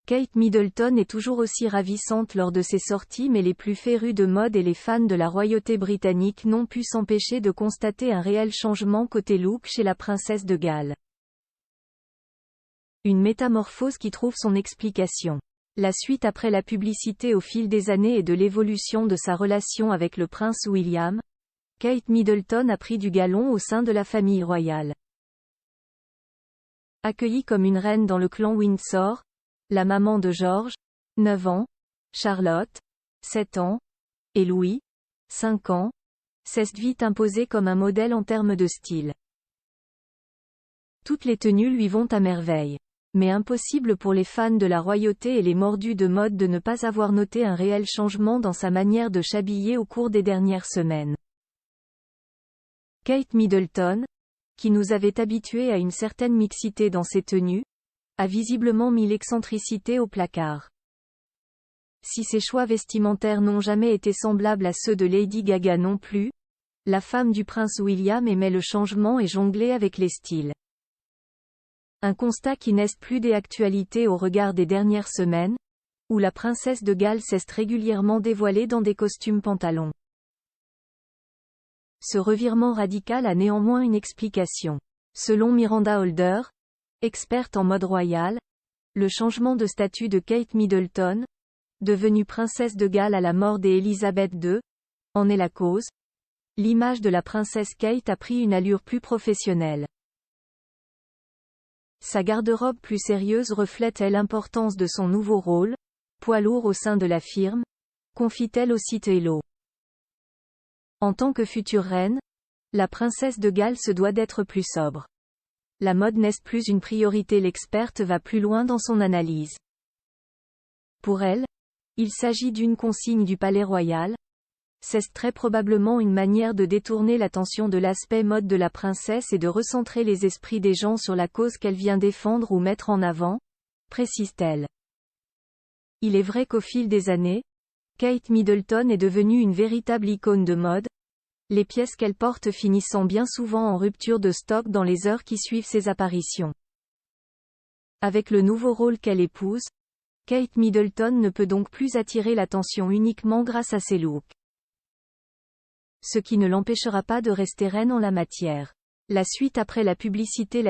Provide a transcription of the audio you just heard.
Kate Middleton est toujours aussi ravissante lors de ses sorties, mais les plus férus de mode et les fans de la royauté britannique n'ont pu s'empêcher de constater un réel changement côté look chez la princesse de Galles. Une métamorphose qui trouve son explication. La suite après la publicité au fil des années et de l'évolution de sa relation avec le prince William, Kate Middleton a pris du galon au sein de la famille royale. Accueillie comme une reine dans le clan Windsor, la maman de George, 9 ans, Charlotte, 7 ans, et Louis, 5 ans, s'est vite imposée comme un modèle en termes de style. Toutes les tenues lui vont à merveille. Mais impossible pour les fans de la royauté et les mordus de mode de ne pas avoir noté un réel changement dans sa manière de s'habiller au cours des dernières semaines. Kate Middleton, qui nous avait habitués à une certaine mixité dans ses tenues, a visiblement mis l'excentricité au placard. Si ses choix vestimentaires n'ont jamais été semblables à ceux de Lady Gaga non plus, la femme du prince William aimait le changement et jongler avec les styles. Un constat qui n'est plus d'actualité au regard des dernières semaines, où la princesse de Galles s'est régulièrement dévoilée dans des costumes pantalons. Ce revirement radical a néanmoins une explication. Selon Miranda Holder, experte en mode royal, le changement de statut de Kate Middleton, devenue princesse de Galles à la mort d'Élisabeth II, en est la cause. L'image de la princesse Kate a pris une allure plus professionnelle. Sa garde-robe plus sérieuse reflète l'importance de son nouveau rôle, poids lourd au sein de la firme, confie-t-elle au site Hello. En tant que future reine, la princesse de Galles se doit d'être plus sobre. La mode n'est plus une priorité, l'experte va plus loin dans son analyse. Pour elle, il s'agit d'une consigne du palais royal. C'est très probablement une manière de détourner l'attention de l'aspect mode de la princesse et de recentrer les esprits des gens sur la cause qu'elle vient défendre ou mettre en avant, précise-t-elle. Il est vrai qu'au fil des années, Kate Middleton est devenue une véritable icône de mode, les pièces qu'elle porte finissant bien souvent en rupture de stock dans les heures qui suivent ses apparitions. Avec le nouveau rôle qu'elle épouse, Kate Middleton ne peut donc plus attirer l'attention uniquement grâce à ses looks. Ce qui ne l'empêchera pas de rester reine en la matière. La suite après la publicité.